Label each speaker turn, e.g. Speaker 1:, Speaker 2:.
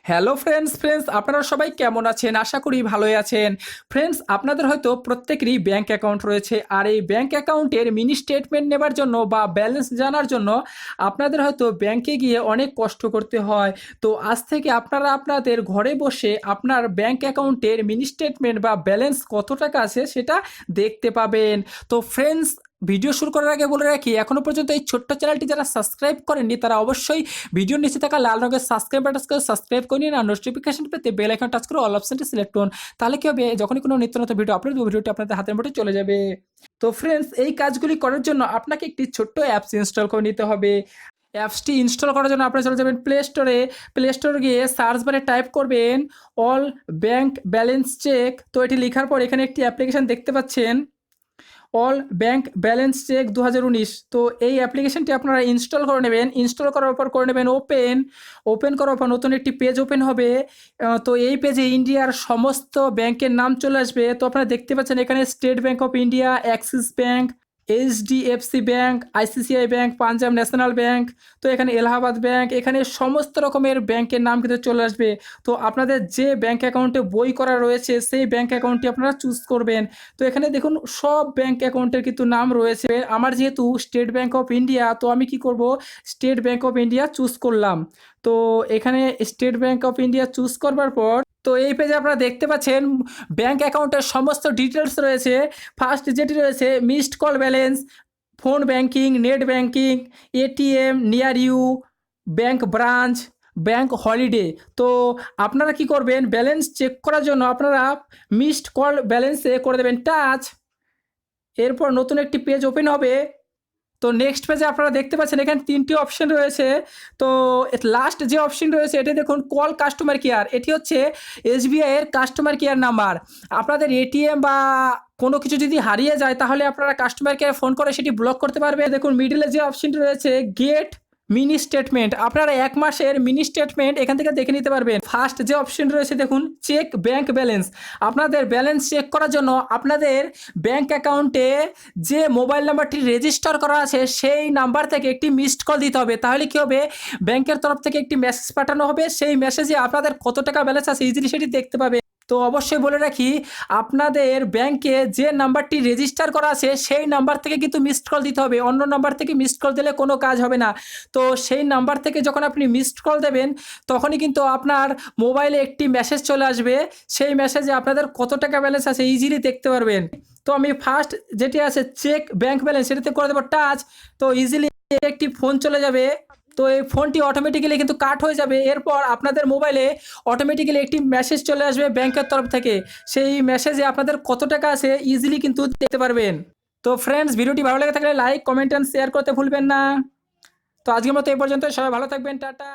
Speaker 1: Hello friends আপনারা সবাই কেমন আছেন? আশা করি ভালোই আছেন। ফ্রেন্ডস, আপনাদের হয়তো প্রত্যেকেরই ব্যাংক অ্যাকাউন্ট রয়েছে। আর এই ব্যাংক অ্যাকাউন্টের মিনি স্টেটমেন্ট নেবার জন্য বা ব্যালেন্স জানার জন্য আপনাদের হয়তো ব্যাংকে গিয়ে অনেক কষ্ট করতে হয়। তো আজ থেকে আপনারা আপনাদের ঘরে বসে আপনার ব্যাংক অ্যাকাউন্টের মিনি স্টেটমেন্ট বা ব্যালেন্স কত টাকা আছে সেটা দেখতে পাবেন। তো ফ্রেন্ডস, ভিডিও শুরু করার আগে বলে রাখি, এখনো পর্যন্ত এই ছোট্ট চ্যানেলটি যারা সাবস্ক্রাইব করেননি তারা অবশ্যই ভিডিওর নিচে থাকা লাল রঙের সাবস্ক্রাইব বাটন করে সাবস্ক্রাইব করে নিন আর নোটিফিকেশন পেতে বেল আইকন টাচ করে অল অপশনটি সিলেক্ট করুন। তাহলে কি হবে, যখনই কোনো নিত্য নতুন ভিডিও আপলোড করব ভিডিওটি আপনাদের হাতের মুঠোয় চলে যাবে। তো ফ্রেন্ডস, এই কাজগুলি করার জন্য আপনাকে একটি ছোট্ট অ্যাপস ইনস্টল করে নিতে হবে। অ্যাপসটি ইনস্টল করার জন্য আপনারা চলে যাবেন প্লে স্টোরে গিয়ে সার্চ বারে টাইপ করবেন অল ব্যাংক ব্যালেন্স চেক। তো এটি লেখার পর এখানে একটি অ্যাপ্লিকেশন দেখতে পাচ্ছেন, অল ব্যাংক ব্যালেন্স চেক 2019। তো এই অ্যাপ্লিকেশনটি আপনারা ইনস্টল করে নেবেন। ইনস্টল করার পর করে নেবেন ওপেন করার পর নতুন একটি পেজ ওপেন হবে। তো এই পেজে ইন্ডিয়ার সমস্ত ব্যাংকের নাম চলে আসবে। তো আপনারা দেখতে পাচ্ছেন এখানে State Bank of India, Axis Bank, HDFC Bank, ICICI Bank, Punjab National Bank, তো এখানে এলাহাবাদ ব্যাংক, এখানে সমস্ত রকমের ব্যাংকের নাম কিন্তু চলে আসবে। তো আপনাদের যে ব্যাংক অ্যাকাউন্টে বই করা রয়েছে সেই ব্যাংক অ্যাকাউন্টটি আপনারা চুজ করবেন। তো এখানে দেখুন সব ব্যাংক অ্যাকাউন্টের কিন্তু নাম রয়েছে। আমার যেহেতু স্টেট ব্যাংক অফ ইন্ডিয়া, তো আমি কি করব, state Bank of India choose করলাম। তো এখানে State Bank of India choose করবার পর তো এই পেজে আপনারা দেখতে পাচ্ছেন ব্যাংক অ্যাকাউন্টের সমস্ত ডিটেলস রয়েছে। ফার্স্ট যেটি রয়েছে missed call balance, phone banking, net banking, ATM near you, bank branch, bank holiday. তো আপনারা কি করবেন, ব্যালেন্স চেক করার জন্য আপনারা মিসড কল ব্যালেন্সে করে দেবেন টাচ। এরপর নতুন একটি পেজ ওপেন হবে। তো নেক্সট পেজে আপনারা দেখতে পাচ্ছেন এখানে তিনটি অপশন রয়েছে। তো লাস্ট যে অপশন রয়েছে এটি দেখুন কল কাস্টমার কেয়ার। এটি হচ্ছে এসবিআই এর কাস্টমার কেয়ার নাম্বার। আপনাদের এটিএম বা কোনো কিছু যদি হারিয়ে যায় তাহলে আপনারা কাস্টমার কেয়ার ফোন করে সেটি ব্লক করতে পারবে। দেখুন মিডিলে যে অপশনটি রয়েছে গেট মিনি স্টেটমেন্ট, আপনারা এক মাসের মিনি স্টেটমেন্ট এখান থেকে দেখে নিতে পারবেন। ফার্স্ট যে অপশন রয়েছে দেখুন চেক ব্যাংক ব্যালেন্স। আপনাদের ব্যালেন্স চেক করার জন্য আপনাদের ব্যাংক অ্যাকাউন্টে যে মোবাইল নাম্বারটি রেজিস্টার করা আছে সেই নাম্বার থেকে একটি মিসড কল দিতে হবে। তাহলে কি হবে, ব্যাংকের তরফ থেকে একটি মেসেজ পাঠানো হবে, সেই মেসেজে আপনাদের কত টাকা ব্যালেন্স আছে ইজিলি সেটি দেখতে পাবে। তো অবশ্যই বলে রাখি, আপনাদের ব্যাংকে যে নাম্বারটি রেজিস্টার করা আছে সেই নাম্বার থেকে কিন্তু মিসড কল দিতে হবে। অন্য নাম্বার থেকে মিসড কল দিলে কোনো কাজ হবে না। তো সেই নাম্বার থেকে যখন আপনি মিসড কল দেবেন তখনই কিন্তু আপনার মোবাইলে একটি মেসেজ চলে আসবে। সেই মেসেজে আপনাদের কত টাকা ব্যালেন্স আছে ইজিলি দেখতে পারবেন। তো আমি ফার্স্ট যেটি আছে চেক ব্যাংক ব্যালেন্স সেটাতে করে দেবো টাচ। তো ইজিলি একটি ফোন চলে যাবে। তো এই ফোনটি অটোমেটিক্যালি কিন্তু কাট হয়ে যাবে। এরপর আপনাদের মোবাইলে অটোমেটিক্যালি একটি মেসেজ চলে আসবে ব্যাংকের তরফ থেকে। সেই মেসেজে আপনাদের কত টাকা আছে ইজিলি কিন্তু দেখতে পারবেন। তো ফ্রেন্ডস, ভিডিওটি ভালো লেগে থাকলে লাইক কমেন্ট অ্যান্ড শেয়ার করতে ভুলবেন না। তো আজকের মতো এই পর্যন্ত, সবাই ভালো থাকবেন, টাটা।